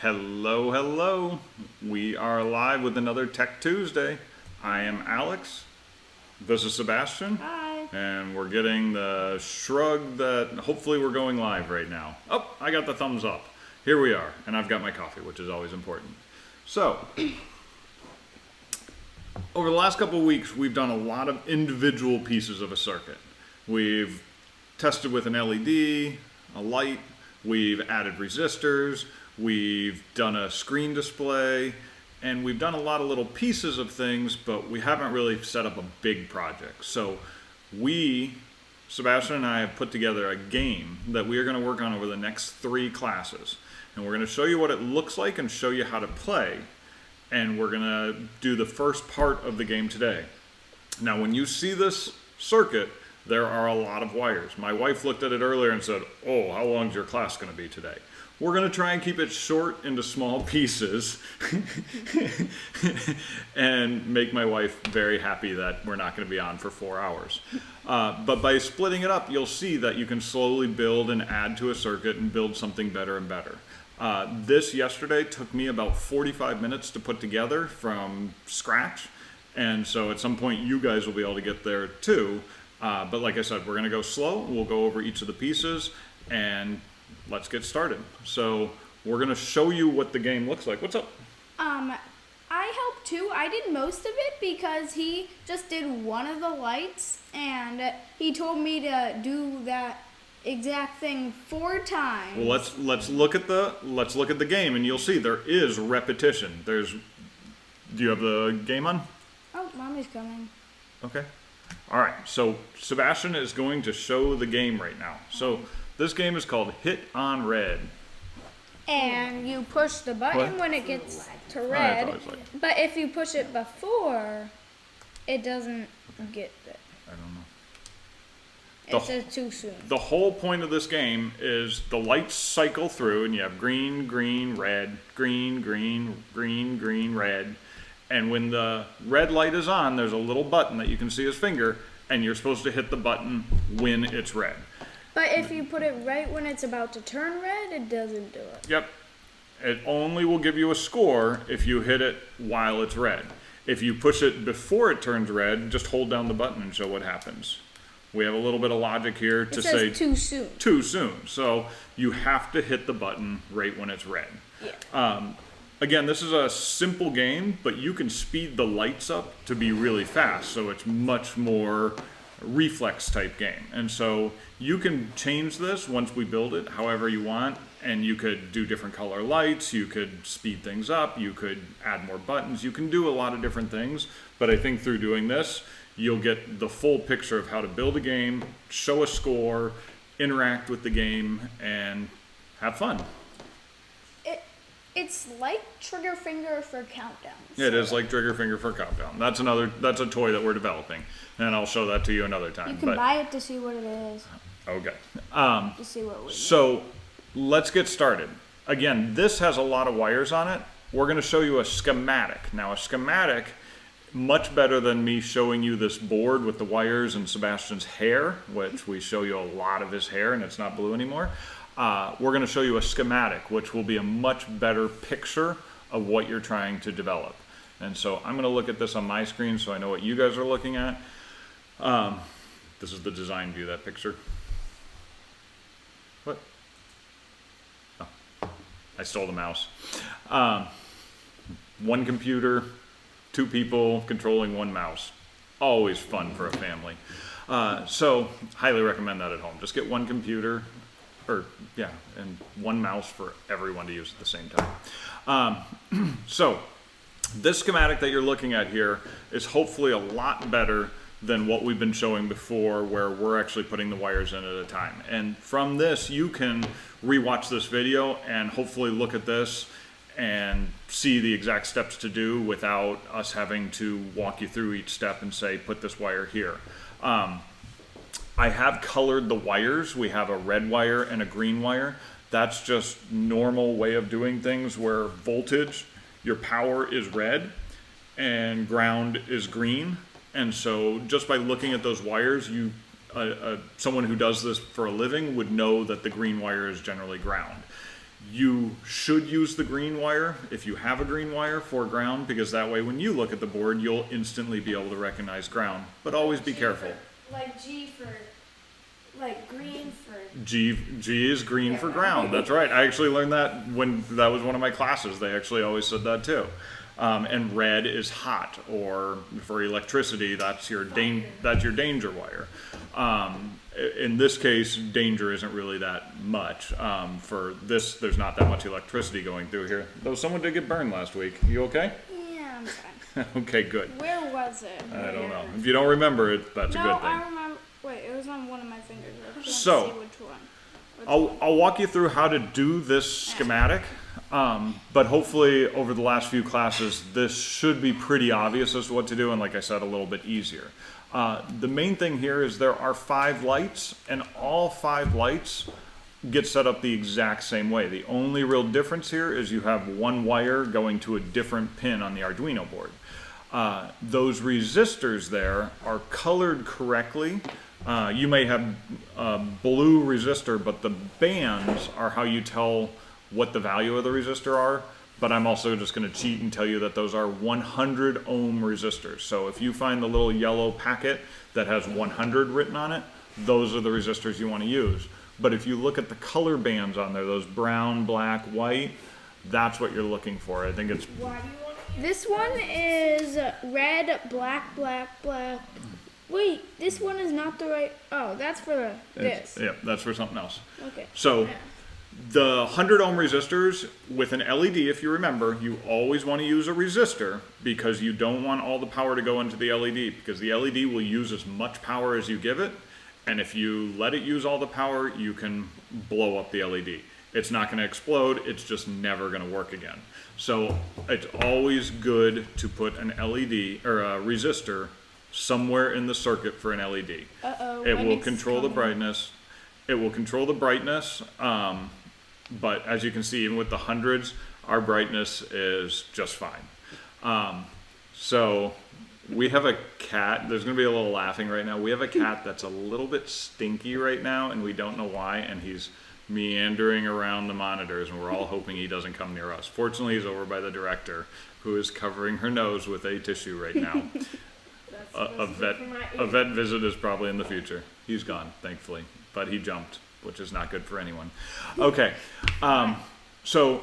Hello, hello. We are live with another Tech Tuesday. I am Alex. This is Sebastian. Hi. And we're getting the shrug that hopefully we're going live right now. Oh, I got the thumbs up. Here we are. And I've got my coffee, which is always important. So, over the last couple of weeks, we've done a lot of individual pieces of a circuit. We've tested with an LED, a light, we've added resistors, we've done a screen display, and we've done a lot of little pieces of things, but we haven't really set up a big project. So Sebastian and I have put together a game that we are going to work on over the next 3 classes. And we're going to show you what it looks like and show you how to play. And we're going to do the first part of the game today. Now, when you see this circuit, there are a lot of wires. My wife looked at it earlier and said, "Oh, how long is your class going to be today?" We're going to try and keep it short into small pieces and make my wife very happy that we're not going to be on for 4 hours. But by splitting it up, you'll see that you can slowly build and add to a circuit and build something better and better. This yesterday took me about 45 minutes to put together from scratch. And so at some point you guys will be able to get there too. But like I said, we're going to go slow. We'll go over each of the pieces and let's get started. So we're going to show you what the game looks like. What's up? I helped too. I did most of it because he just did one of the lights and he told me to do that exact thing 4 times. Well, let's look at the game and you'll see there is repetition. Do you have the game on? Oh, Mommy's coming. Okay. All right. So Sebastian is going to show the game right now. So this game is called Hit on Red. And you push the button when it gets to red. But if you push it before, it doesn't get it. I don't know. It says too soon. The whole point of this game is the lights cycle through and you have green, green, red, green, green, green, green, red. And when the red light is on, there's a little button that you can see his finger, and you're supposed to hit the button when it's red. But if you put it right when it's about to turn red, it doesn't do it. Yep. It only will give you a score if you hit it while it's red. If you push it before it turns red, just hold down the button and show what happens. We have a little bit of logic here to say too soon. Too soon. So you have to hit the button right when it's red. Yeah. Again, this is a simple game, but you can speed the lights up to be really fast. So it's much more reflex type game. And so you can change this once we build it however you want. And you could do different color lights. You could speed things up. You could add more buttons. You can do a lot of different things. But I think through doing this, you'll get the full picture of how to build a game, show a score, interact with the game, and have fun. It's like Trigger Finger for countdown. It is like Trigger Finger for countdown. That's a toy that we're developing, and I'll show that to you another time. You can buy it to see what it is. Okay. To see what we So let's get started. Again, this has a lot of wires on it. We're going to show you a schematic. Now, a schematic, much better than me showing you this board with the wires and Sebastian's hair, which we show you a lot of his hair and it's not blue anymore. We're going to show you a schematic, which will be a much better picture of what you're trying to develop. And so I'm going to look at this on my screen so I know what you guys are looking at. This is the design view, that picture. What? Oh, I stole the mouse. 1 computer, 2 people controlling 1 mouse. Always fun for a family. So highly recommend that at home. Just get 1 computer. And 1 mouse for everyone to use at the same time. So this schematic that you're looking at here is hopefully a lot better than what we've been showing before, where we're actually putting the wires in at a time. And from this, you can rewatch this video and hopefully look at this and see the exact steps to do without us having to walk you through each step and say, put this wire here. I have colored the wires. We have a red wire and a green wire. That's just normal way of doing things where voltage, your power is red and ground is green. And so just by looking at those wires, someone who does this for a living would know that the green wire is generally ground. You should use the green wire if you have a green wire for ground, because that way when you look at the board, you'll instantly be able to recognize ground. But always be careful. Like G for, like green for. G is green for ground. That's right. I actually learned that when that was one of my classes. They actually always said that too. And red is hot, or for electricity, that's your danger wire. In this case, danger isn't really that much. For this, there's not that much electricity going through here. Though someone did get burned last week. You okay? Yeah, I'm fine. Okay, good. Where was it? I don't know. If you don't remember it, that's a good thing. No, I remember. Wait, it was on one of my fingers. I just So, want to see which one. I'll walk you through how to do this schematic, but hopefully over the last few classes, this should be pretty obvious as to what to do, and like I said, a little bit easier. The main thing here is there are 5 lights, and all 5 lights get set up the exact same way. The only real difference here is you have one wire going to a different pin on the Arduino board. Those resistors there are colored correctly. You may have a blue resistor, but the bands are how you tell what the value of the resistor are. But I'm also just going to cheat and tell you that those are 100 ohm resistors. So if you find the little yellow packet that has 100 written on it, those are the resistors you want to use. But if you look at the color bands on there, those brown, black, white, that's what you're looking for. I think it's... This one is red, black, black, black. Wait, this one is not the right... Oh, that's for this. Yeah, that's for something else. Okay. So the 100 ohm resistors with an LED, if you remember, you always want to use a resistor because you don't want all the power to go into the LED, because the LED will use as much power as you give it. And if you let it use all the power, you can blow up the LED. It's not going to explode. It's just never going to work again. So it's always good to put an LED or a resistor somewhere in the circuit for an LED. It will control the brightness. It will control the brightness. But as you can see, even with the hundreds, our brightness is just fine. So we have a cat. There's going to be a little laughing right now. We have a cat that's a little bit stinky right now, and we don't know why. And he's meandering around the monitors, and we're all hoping he doesn't come near us. Fortunately, he's over by the director, who is covering her nose with a tissue right now. A vet visit is probably in the future. He's gone, thankfully, but he jumped, which is not good for anyone. Okay, so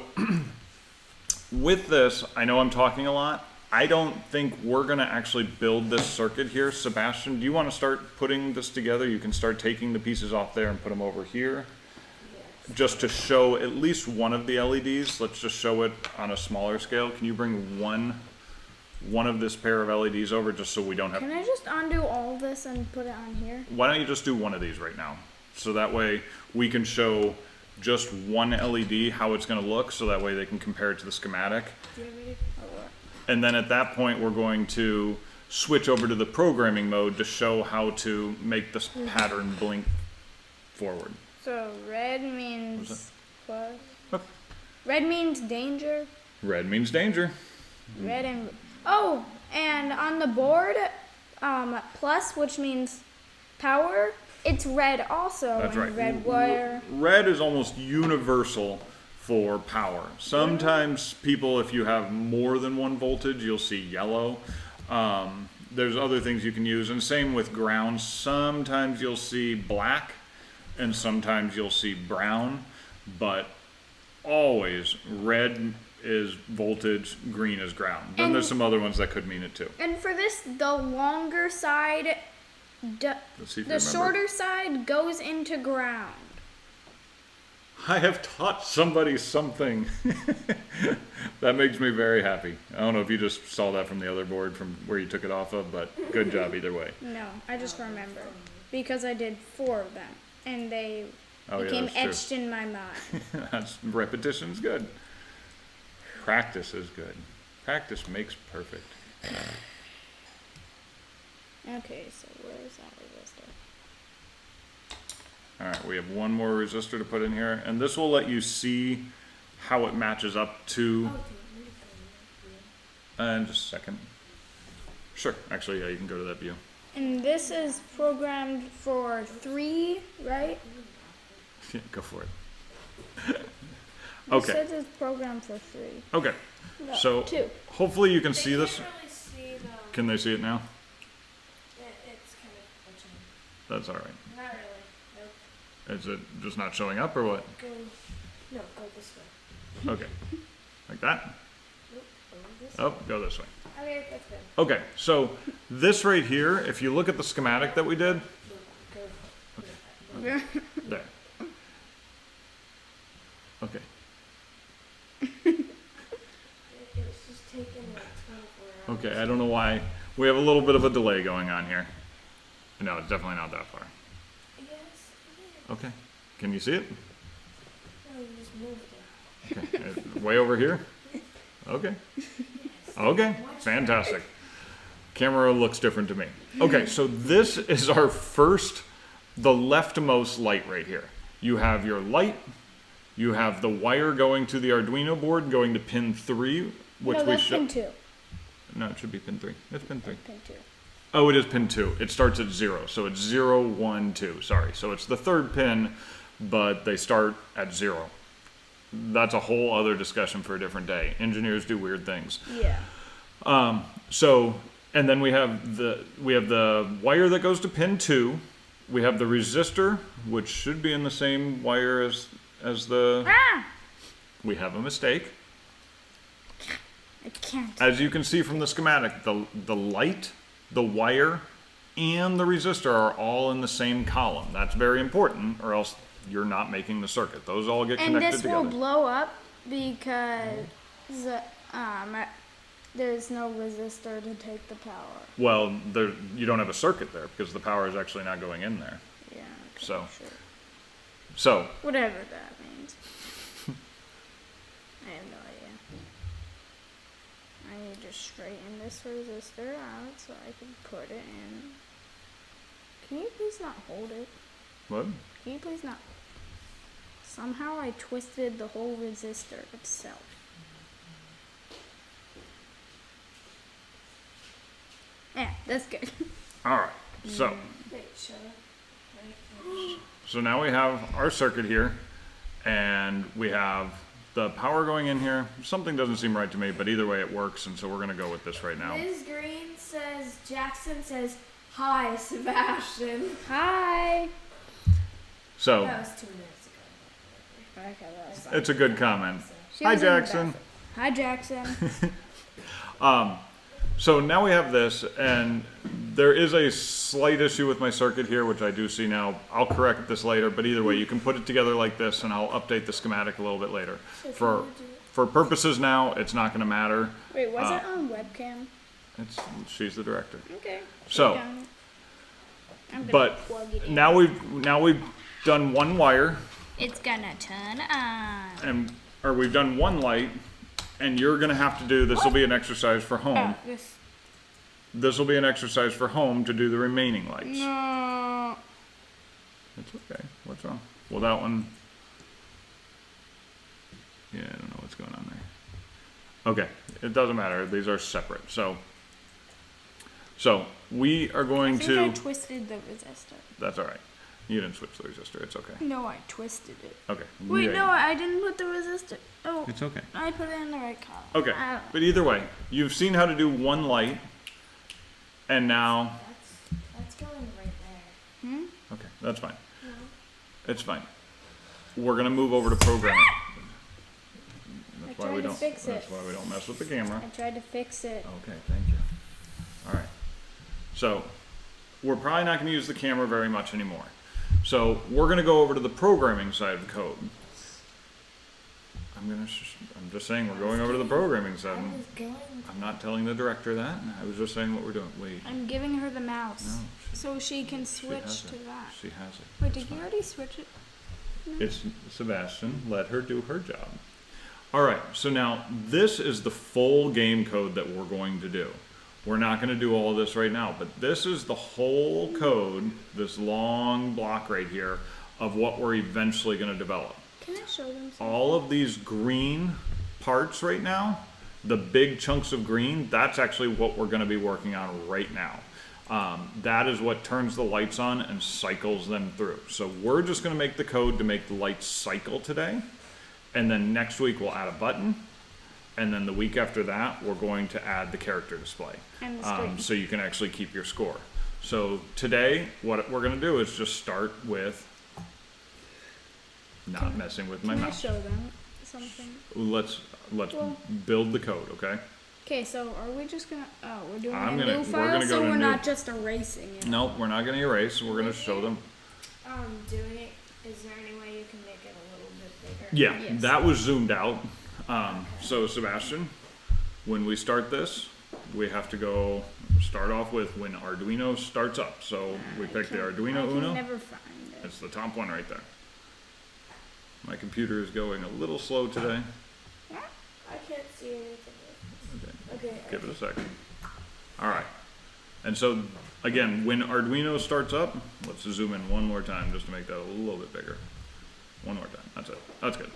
with this, I know I'm talking a lot. I don't think we're going to actually build this circuit here. Sebastian, do you want to start putting this together? You can start taking the pieces off there and put them over here. Just to show at least one of the LEDs. Let's just show it on a smaller scale. Can you bring one of this pair of LEDs over, just so we don't have... Can I just undo all this and put it on here? Why don't you just do one of these right now? So that way we can show just one LED how it's going to look, so that way they can compare it to the schematic. And then at that point we're going to switch over to the programming mode to show how to make this pattern blink forward. So red means plus. Okay. Red means danger. Red means danger. Red and and on the board, plus, which means power. It's red also. That's right. Red wire. Red is almost universal for power. Sometimes people, if you have more than one voltage, you'll see yellow. There's other things you can use, and same with ground. Sometimes you'll see black, and sometimes you'll see brown, but always red is voltage, green is ground. Then there's some other ones that could mean it too. And for this, the longer side, the shorter side goes into ground. I have taught somebody something. That makes me very happy. I don't know if you just saw that from the other board from where you took it off of, but good job either way. No, I just remember because I did 4 of them. And they became etched in my mind. Repetition's good. Practice is good. Practice makes perfect. Okay, so where's that resistor? All right, we have one more resistor to put in here, and this will let you see how it matches up to... just a second. Sure, actually, yeah, you can go to that view. And this is programmed for 3, right? Yeah, go for it. Okay. It says it's programmed for 3. Okay. No, So 2. hopefully you can see They this. can't really see the. Can they see it now? It's kind of glitching. That's all right. Not really. Nope. Is it just not showing up or what? Go. No, go this way. Okay. Like that? Nope. Go this Oh, go this way. way. Okay, that's good. Okay, so this right here, if you look at the schematic that we did, Go. there. Okay. It was just taking like 24 hours. Okay, I don't know why. We have a little bit of a delay going on here. No, it's definitely not that far. Yes, it is. Okay. Can you see it? No, you just moved it. Okay. Way over here? Okay. Okay. Fantastic. Camera looks different to me. Okay, so this is our first, the leftmost light right here. You have your light, you have the wire going to the Arduino board going to pin 3, which no, we that's should. pin 2. No, it should be pin 3. It's pin 3. Pin 2. Oh, it is pin 2. It starts at 0, so it's 0, 1, 2. Sorry. So it's the third pin, but they start at 0. That's a whole other discussion for a different day. Engineers do weird things. Yeah. So, and then we have the wire that goes to pin 2. We have the resistor, which should be in the same wire as the. Ah! We have a mistake. I can't. As you can see from the schematic, the light, the wire, and the resistor are all in the same column. That's very important, or else you're not making the circuit. Those all get And connected this together. will blow up because there's no resistor to take the power. Well, you don't have a circuit there because the power is actually not going in there. Yeah. Okay, So. Sure. So, Whatever that means. I have no idea. I need to straighten this resistor out so I can put it in. Can you please not hold it? what? Can you please not? Somehow I twisted the whole resistor itself. Yeah, that's good. All right. So, Wait, shut up. Right. so now we have our circuit here, and we have the power going in here. Something doesn't seem right to me, but either way it works, and so we're going to go with this right now. Ms. Green says, Jackson says, hi, Sebastian. Hi. So, That was 2 minutes ago. Okay, that was it's a good comment. She Hi, was in the Jackson. Hi, Jackson. So now we have this, and there is a slight issue with my circuit here, which I do see now. I'll correct this later, but either way, you can put it together like this, and I'll update the schematic a little bit later. For purposes now, it's not going to matter. Wait, was it on webcam? She's the director. Okay. So, I'm gonna but plug it in. now we've done one wire, It's gonna turn on. or we've done one light, and you're going to have to do, this will be an exercise for home. This. This will be an exercise for home to do the remaining lights. No. It's okay. What's wrong? Well, that one. Yeah, I don't know what's going on there. Okay, it doesn't matter. These are separate. So we are going I think I to. twisted the resistor. That's all right. You didn't switch the resistor. It's okay. No, I twisted it. Okay. Wait, Yeah. no, I didn't put the resistor. Oh, It's okay. I put it in the right column. Okay. I don't know. But either way, you've seen how to do one light, and now. That's going right there. Okay, that's fine. It's fine. We're gonna move over to programming. That's why tried we to don't. fix it. That's why we don't mess with the camera. I tried to fix it. Okay, thank you. All right. So we're probably not going to use the camera very much anymore. So we're going to go over to the programming side of code. I'm just saying we're going over to the programming side. I was going. I'm not telling the director that. I was just saying what we're doing. Wait. I'm giving her the mouse No, so she can she switch has to it. that. She has it. Wait, It's did you fine. already switch it? It's Sebastian. Let her do her job. All right. So now this is the full game code that we're going to do. We're not going to do all of this right now, but this is the whole code, this long block right here, of what we're eventually going to develop. Can I show them something? All of these green parts right now, the big chunks of green, that's actually what we're going to be working on right now. That is what turns the lights on and cycles them through. So we're just going to make the code to make the lights cycle today. And then next week we'll add a button. And then the week after that, we're going to add the character display. And the screen. So you can actually keep your score. So today, what we're going to do is just start with not messing with my Can I mouse. show them something? Let's build the code, okay? Okay, so are we just gonna? Oh, we're doing I'm a gonna- new we're file, gonna go so to we're new. not just erasing it. Nope, we're not going to erase. We're going to show them. Doing it, is there any way you can make it a little bit bigger? Yeah, Yes. that was zoomed out. So Sebastian, when we start this, we have to start off with when Arduino starts up. So we pick the Arduino I can Uno. never find it. It's the top one right there. My computer is going a little slow today. I can't see anything. Okay, Okay. give it a second. All right. And so, again, when Arduino starts up, let's zoom in one more time just to make that a little bit bigger. One more time. That's it. That's good.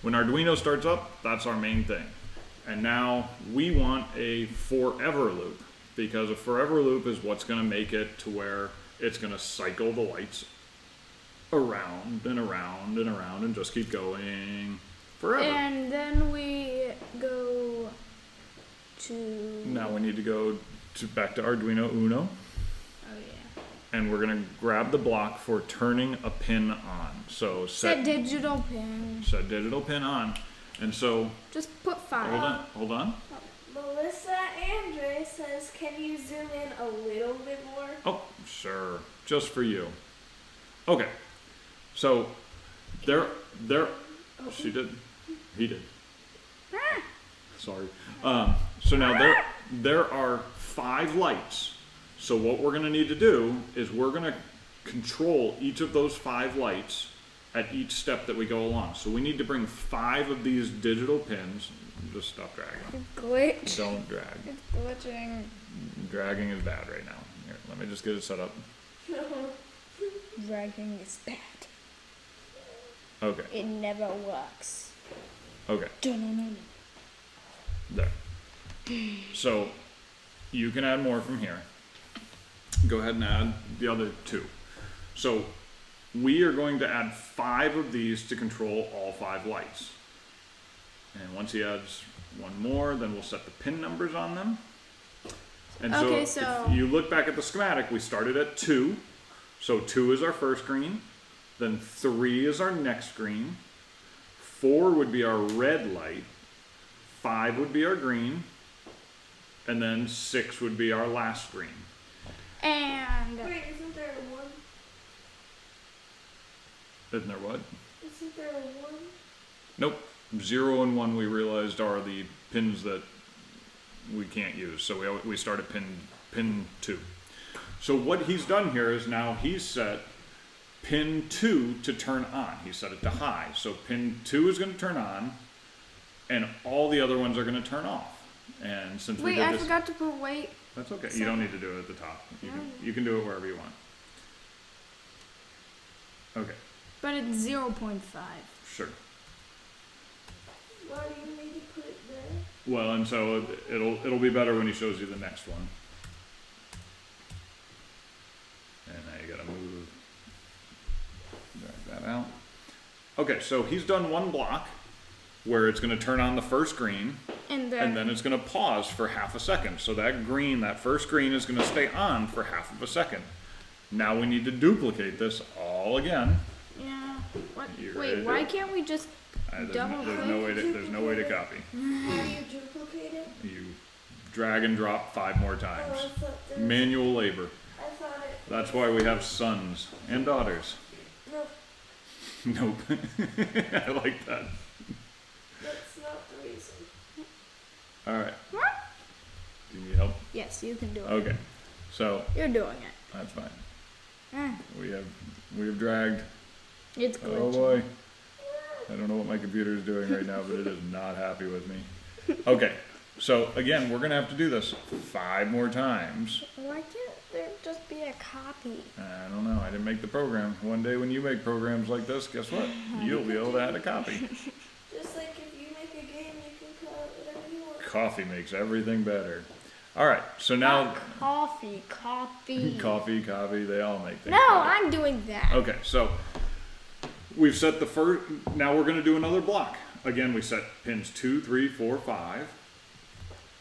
When Arduino starts up, that's our main thing. And now we want a forever loop, because a forever loop is what's going to make it to where it's going to cycle the lights around and around and around and just keep going forever. And then we go to. Now we need to go back to Arduino Uno. Oh yeah. And we're gonna grab the block for turning a pin on. So Set digital pin. set digital pin on. And so Just put 5. hold on. Melissa Andre says, can you zoom in a little bit more? Oh, sure. Just for you. Okay. So there she did. He did. Sorry. So now there are 5 lights. So what we're going to need to do is we're going to control each of those 5 lights at each step that we go along. So we need to bring 5 of these digital pins. Just stop dragging. Glitch. Don't drag. It's glitching. Dragging is bad right now. Here, let me just get it set up. Dragging is bad. Okay. It never works. Okay. Dun-dun-dun. There. So you can add more from here. Go ahead and add the other 2. So we are going to add 5 of these to control all 5 lights. And once he adds one more, then we'll set the pin numbers on them. And Okay, so so- if you look back at the schematic, we started at 2. So 2 is our first green. Then 3 is our next green. 4 would be our red light. 5 would be our green. And then 6 would be our last green. And Wait, isn't there a 1? Isn't there what? Isn't there a 1? Nope. 0 and 1 we realized are the pins that we can't use. So we start at pin 2. So what he's done here is now he's set pin 2 to turn on. He set it to high. So pin 2 is going to turn on, and all the other ones are going to turn off. And since we wait, did I this, forgot to put weight. that's okay. You don't need to do it at the top. You can do it wherever you want. Okay, But it's 0.5. sure. Why do you need to put it there? Well, and so it'll be better when he shows you the next one. And now you gotta move, drag that out. Okay, so he's done one block where it's gonna turn on the first green, And and then it's gonna pause for half a second. So that first green is gonna stay on for half of a second. Now we need to duplicate this all again. yeah. What? You ready to Wait, do why it? can't we just There's double there's no way to copy. How do you duplicate it? You drag and drop 5 more Oh, I times. thought there was, Manual labor. I thought it. That's why we have sons and daughters. No, Nope. I like that. that's not the reason. All right. Do you need help? Yes, you can do it. Okay. So You're doing it. that's fine. Ah, We have dragged. it's Oh glitching. boy. I don't know what my computer is doing right now, but it is not happy with me. Okay. So again, we're gonna have to do this 5 more times. Why can't there just be a copy? I don't know. I didn't make the program. One day when you make programs like this, guess what? You'll be able to add a copy. Just like if you make a game, you can call it whatever you want. Coffee makes everything better. All right. So now Not coffee. coffee, they all make things No, better. I'm doing that. Okay, so we've set the first, now we're gonna do another block. again, we set pins 2, 3, 4, 5.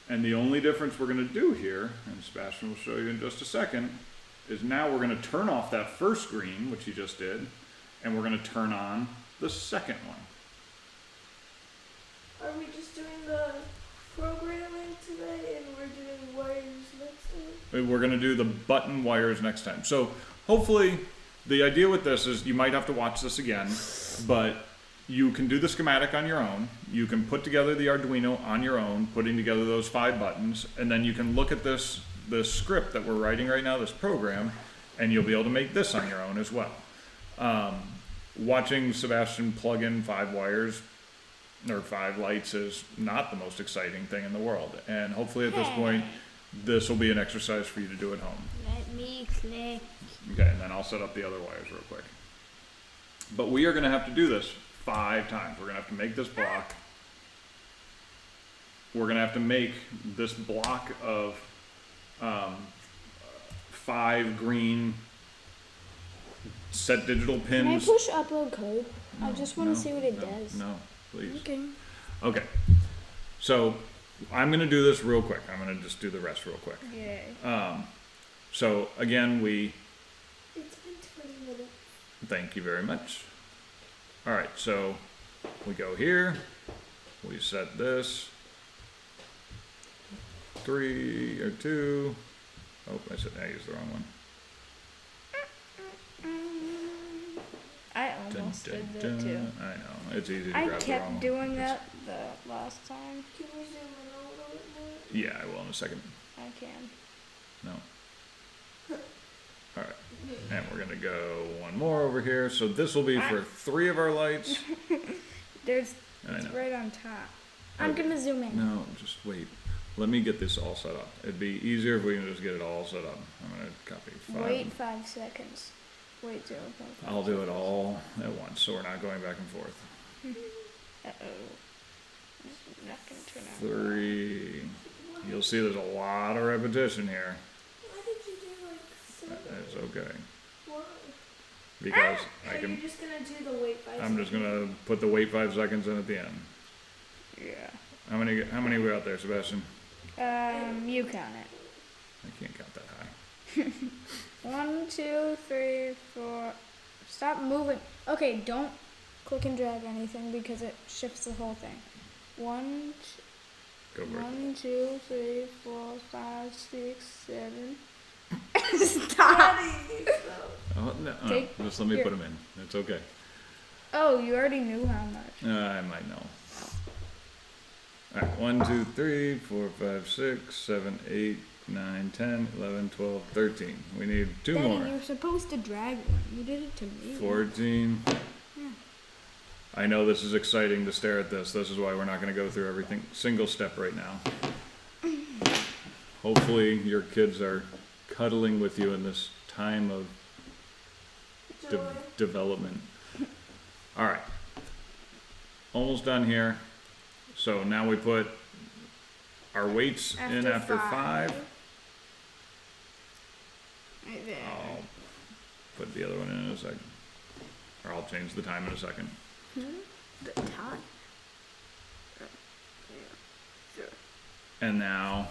And the only difference we're going to do here, and Sebastian will show you in just a second, is now we're going to turn off that first green, which he just did, and we're going to turn on the second one. Are we just doing the programming today and we're doing wires next time? We're going to do the button wires next time. So hopefully the idea with this is you might have to watch this again, but you can do the schematic on your own. You can put together the Arduino on your own, putting together those 5 buttons, and then you can look at this script that we're writing right now, this program, and you'll be able to make this on your own as well. Watching Sebastian plug in 5 wires or 5 lights is not the most exciting thing in the world. And hopefully at this point, this will be an exercise for you to do at home. Let me click. Okay, and then I'll set up the other wires real quick. But we are going to have to do this 5 times. We're going to have to make this block. We're going to have to make this block of 5 green set digital Can I pins. push upload code? I just want No, to see what it no, does. No, please. Okay. Okay, so I'm going to do this real quick. I'm going to just do the rest real quick. Yay. So again, It's been 20 minutes. thank you very much. All right, so we go here, we set this, 3 or 2. Oh, I used the wrong one. I almost Dun, did dun, that too. dun. I know, it's easy to I grab the wrong kept one. doing that the last time. Can we zoom in a little bit more? Yeah, I will in a second. I can. No. All right, and we're gonna go one more over here. So this will be for 3 of our lights. It's I know. right on top. I'm Okay. gonna zoom in. No, just wait. Let me get this all set up. It'd be easier if we can just get it all set up. I'm gonna copy 5. Wait 5 seconds. Wait 0.5. I'll do it all at once, so we're not going back and forth. Uh-oh. This is not gonna turn out. 3. You'll see there's a lot of repetition here. Why did you do like 7? That's okay. Why? Because I Are you can, just gonna do the wait 5 I'm just gonna put the wait 5 seconds in at the end. Yeah. How many we out there, Sebastian? You count it. I can't count that high. 1, 2, 3, 4. Stop moving. Okay, don't click and drag anything because it shifts the whole thing. 1, Go for it. 1, 2, 3, 4, 5, 6, 7. Stop. Oh, no, Take- just let me here. put them in. It's okay. Oh, you already knew how much. I might know. All right, 1, 2, 3, 4, 5, 6, 7, 8, 9, 10, 11, 12, 13. We need 2 Daddy, more. you're supposed to drag one. You did it to me. 14. Yeah. I know this is exciting to stare at this. This is why we're not going to go through everything single step right now. Hopefully your kids are cuddling with you in this time of Joy. development. All right. Almost done here. So now we put our weights in after 5. Right there. I'll put the other one in a second. Or I'll change the time in a second. The time. And now,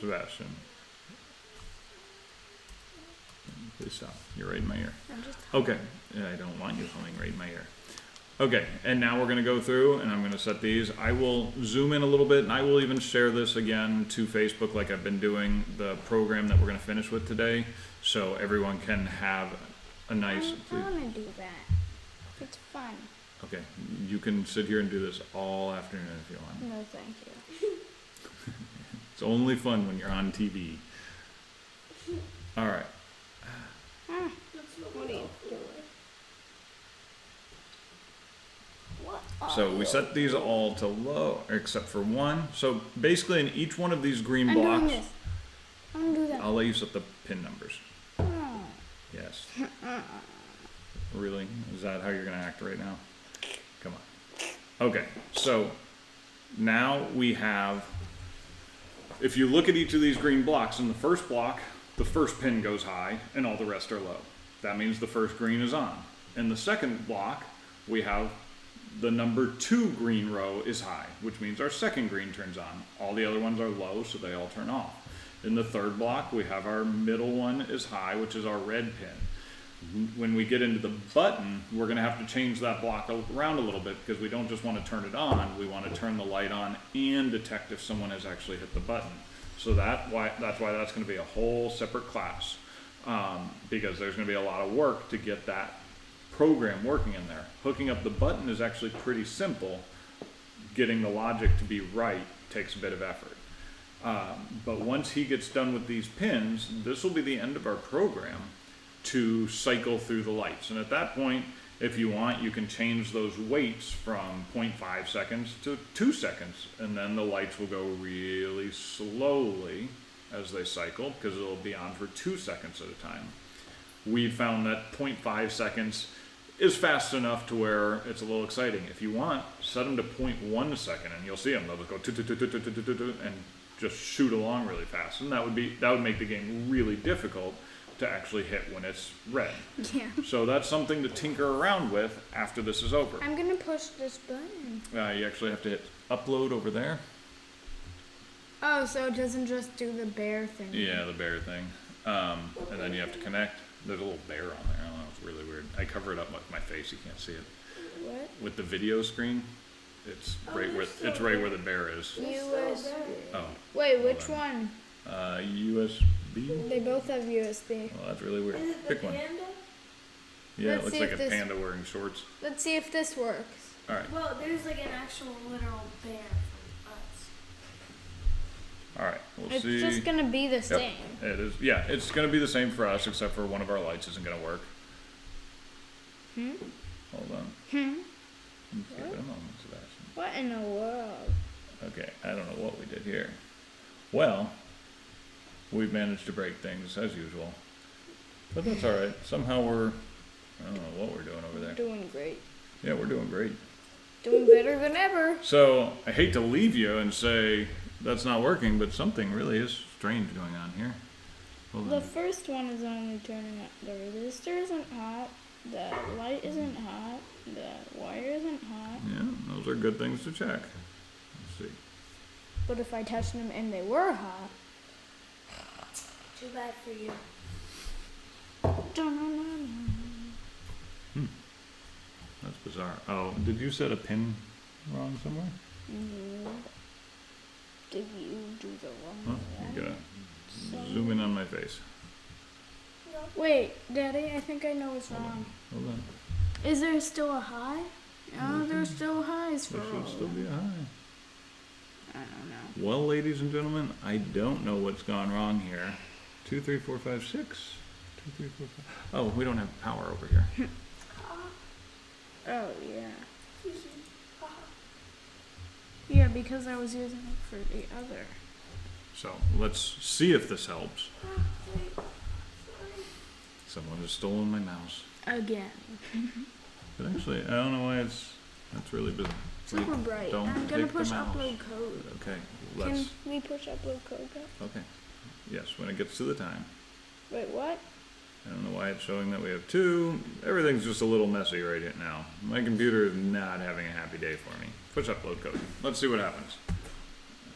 Sebastian. Please stop. You're right in my ear. I'm just Okay. Yeah, I don't want you humming right in my ear. Okay, and now we're going to go through and I'm going to set these. I will zoom in a little bit and I will even share this again to Facebook like I've been doing the program that we're going to finish with today so everyone can have a nice... I want to do that. It's fun. Okay, you can sit here and do this all afternoon if you want. No, thank you. It's only fun when you're on TV. All right. What are you doing? What? So we set these all to low, except for one. So basically in each one of these green I'm doing blocks, this. I'm gonna do that. I'll let you set the pin numbers. Oh. Yes. Really? Is that how you're going to act right now? Come on. Okay, so now we have, if you look at each of these green blocks, in the first block, the first pin goes high and all the rest are low. That means the first green is on. In the second block, we have the number 2 green row is high, which means our second green turns on. All the other ones are low, so they all turn off. In the third block, we have our middle one is high, which is our red pin. When we get into the button, we're going to have to change that block around a little bit because we don't just want to turn it on, we want to turn the light on and detect if someone has actually hit the button. So that's why that's going to be a whole separate class, because there's going to be a lot of work to get that program working in there. Hooking up the button is actually pretty simple. Getting the logic to be right takes a bit of effort. But once he gets done with these pins, this will be the end of our program to cycle through the lights. And at that point, if you want, you can change those weights from 0.5 seconds to 2 seconds. And then the lights will go really slowly as they cycle because it'll be on for 2 seconds at a time. We found that 0.5 seconds is fast enough to where it's a little exciting. If you want, set them to 0.1 second and you'll see them. They'll go and just shoot along really fast. And that would make the game really difficult to actually hit when it's red. Yeah. So that's something to tinker around with after this is over. I'm gonna push this button. You actually have to hit upload over there. Oh, so it doesn't just do the bear thing. Yeah, the bear thing. And then you have to connect. There's a little bear on there. I don't know, it's really weird. I cover it up with my face, you can't see it. What? With the video screen, it's right where the bear is. USB. Oh. Wait, which Hold one? USB? They both have USB. Well, that's really weird. Is it the Pick one. panda? Yeah, Let's it looks see like if a this- panda wearing shorts. Let's see if this works. Alright, Well, there's like an actual literal bear from us. alright, we'll It's see. just gonna be the Yep, same. it is. Yeah, it's gonna be the same for us, except for one of our lights isn't gonna work. Hold on. Okay, wait a moment, Sebastian. What in the world? Okay, I don't know what we did here. Well, we've managed to break things as usual. But that's alright. Somehow I don't know what we're doing over there. Doing great. Yeah, we're doing great. Doing better than ever. So, I hate to leave you and say that's not working, but something really is strange going on here. Hold The on. first one is only turning up. The resistor isn't hot. The light isn't hot. The wire isn't hot. Yeah, those are good things to check. Let's see. But if I touched them and they were hot. Too bad for you. That's bizarre. Oh, did you set a pin wrong somewhere? Did you do the wrong Huh? one? You gotta zoom in on my face. Wait, Daddy, I think I know what's Hold wrong. on. Hold on. Is there still a high? No, there's still highs for There all should of still be a them. high. I don't know. Well, ladies and gentlemen, I don't know what's gone wrong here. 2, 3, 4, 5, 6. 2, 3, 4, 5. Oh, we don't have power over here. Oh, yeah. Yeah, because I was using it for the other. So let's see if this helps. Someone has stolen my mouse. Again. But actually, I don't know why that's really busy. Super bright. Don't I'm gonna take the push mouse. upload code. Okay, Can let's. we push upload code back? Okay. Yes, when it gets to the time. Wait, what? I don't know why it's showing that we have 2. Everything's just a little messy right now. My computer is not having a happy day for me. Push upload code. Let's see what happens.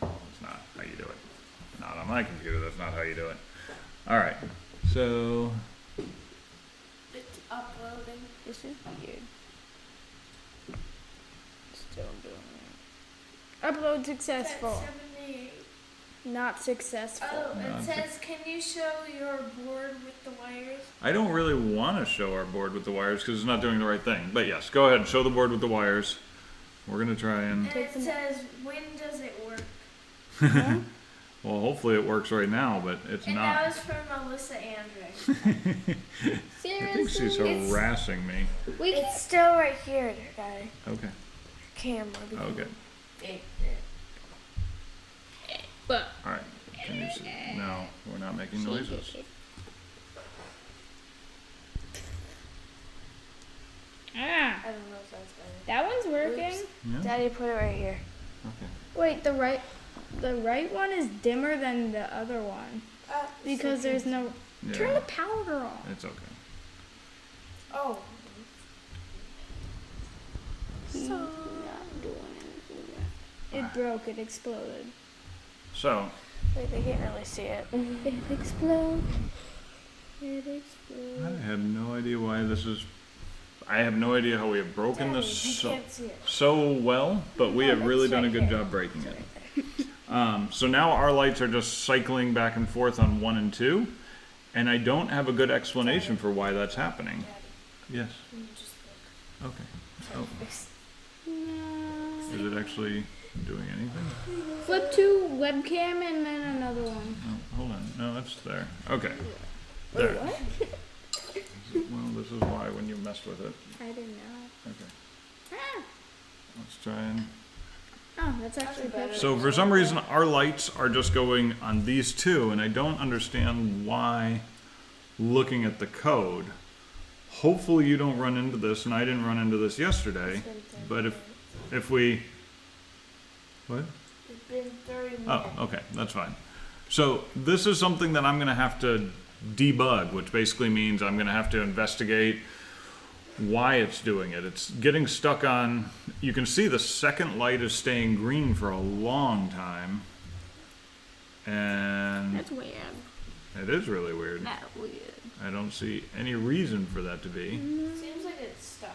That's not how you do it. Not on my computer, that's not how you do it. Alright, so It's uploading. This is weird. Still doing it. Upload successful. 78. Not successful. Oh, No, it I'm says, can you show your board with the wires? I don't really want to show our board with the wires because it's not doing the right thing. But yes, go ahead and show the board with the wires. We're going to try and... And it says, when does it work? Well, hopefully it works right now, but it's And not. that was from Melissa Andrews. I think she's Seriously? harassing me. We can It's still right here, Daddy. Okay. Camera. Okay. but All right. Can you see? No, we're not making noises. Ah, I don't know if that's better. that one's working. Oops. Yeah. Daddy, put it right here. Okay. Wait, the right one is dimmer than the other one because there's no. Yeah. Turn the power off. It's okay. Oh. He's not doing anything yet. It broke. It exploded. So, Wait, they can't really see it. It exploded. It I exploded. have no idea why this is. I have no idea how we have broken Daddy, this they can't see it. so well, but we No, have really it's done a right good here. job breaking it. So now our lights are just cycling back and forth on 1 and 2, and I don't have a good explanation for why that's happening. Yes. Can you just look? Okay. Oh, No. is it actually doing anything? Flip to webcam and then another one. Oh, hold on. No, it's there. Okay. Wait, There. what? Well, this is why when you messed with it. I didn't know. Okay. Ah. Let's try and. Oh, that's actually better. perfect. So for some reason our lights are just going on these two, and I don't understand why looking at the code. Hopefully you don't run into this, and I didn't run into this yesterday, but if we, what? It's been 30 minutes. Oh, okay, that's fine. So this is something that I'm gonna have to debug, which basically means I'm gonna have to investigate why it's doing it. It's getting stuck on, you can see the second light is staying green for a long time. And That's weird. it is really weird. That's weird. I don't see any reason for that to be. Seems like it's stuck.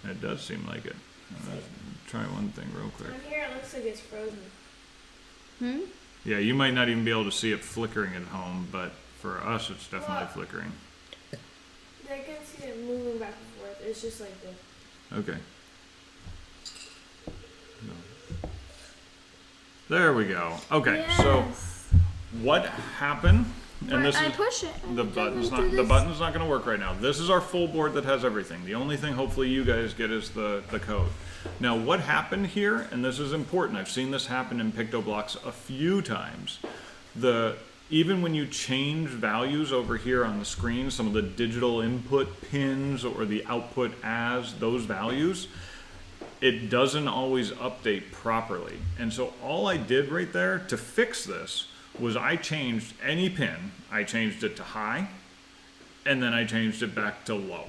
It does seem like it. Let's try one thing real quick. On here it looks like it's frozen. Hmm? Yeah, you might not even be able to see it flickering at home, but for us it's definitely What? flickering. I can see it moving back and forth. It's just like this. Okay. No. There we go. Okay, so Yes. what happened? And this I is push it. and the it button's doesn't not do the this. button's not going to work right now. This is our full board that has everything. The only thing hopefully you guys get is the code. Now what happened here, and this is important. I've seen this happen in PictoBlocks a few times. Even when you change values over here on the screen, some of the digital input pins or the output as those values, it doesn't always update properly. And so all I did right there to fix this was I changed any pin, I changed it to high, and then I changed it back to low.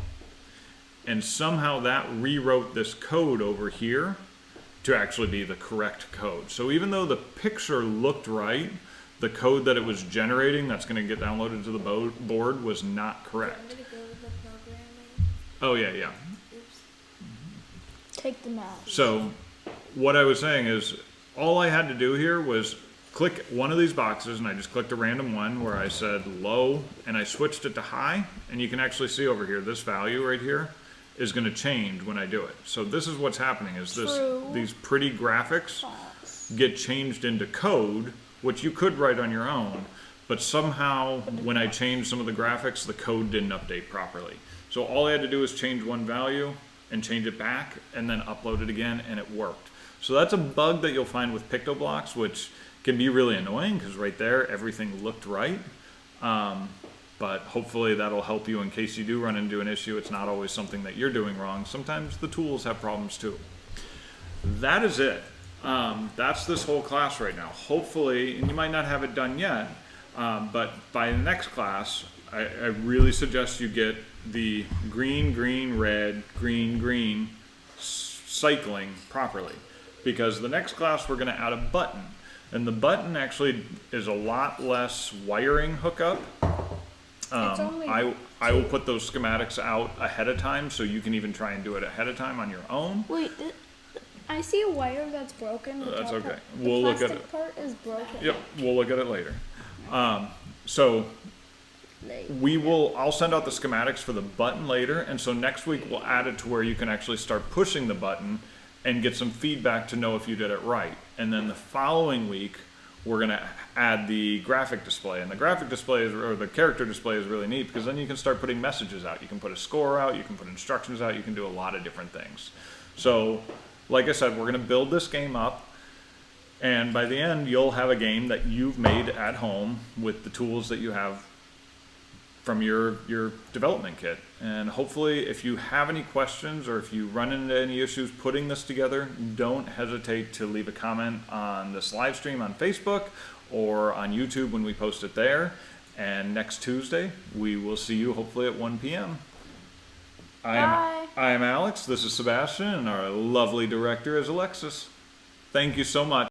And somehow that rewrote this code over here to actually be the correct code. So even though the picture looked right, the code that it was generating that's going to get downloaded to the board was not correct. I'm gonna go with the programming. Oh yeah, yeah. Oops. Take them out. So what I was saying is all I had to do here was click one of these boxes, and I just clicked a random one where I said low, and I switched it to high, and you can actually see over here this value right here is going to change when I do it. So this is what's happening is True. these pretty graphics False. get changed into code, which you could write on your own, but somehow when I changed some of the graphics, the code didn't update properly. So all I had to do was change one value and change it back and then upload it again, and it worked. So that's a bug that you'll find with PictoBlocks, which can be really annoying because right there everything looked right. But hopefully that'll help you in case you do run into an issue. It's not always something that you're doing wrong. Sometimes the tools have problems too. That is it. That's this whole class right now. Hopefully, and you might not have it done yet, but by the next class, I really suggest you get the green, green, red, green, green cycling properly. Because the next class we're going to add a button. And the button actually is a lot less wiring hookup. only I will put those schematics out ahead of time so you can even try and do it ahead of time on your own. Wait, I see a wire that's broken. The That's top okay. part- We'll the look at plastic it. part is broken. Yep, we'll look at it later. So I'll send out the schematics for the button later, and so next week we'll add it to where you can actually start pushing the button and get some feedback to know if you did it right. And then the following week, we're gonna add the graphic display. And the graphic display or the character display is really neat because then you can start putting messages out. You can put a score out, you can put instructions out, you can do a lot of different things. So, like I said, we're gonna build this game up, and by the end, you'll have a game that you've made at home with the tools that you have from your development kit. And hopefully, if you have any questions or if you run into any issues putting this together, don't hesitate to leave a comment on this live stream on Facebook or on YouTube when we post it there. And next Tuesday, we will see you hopefully at 1 p.m. Bye. I am Alex. This is Sebastian, and our lovely director is Alexis. Thank you so much.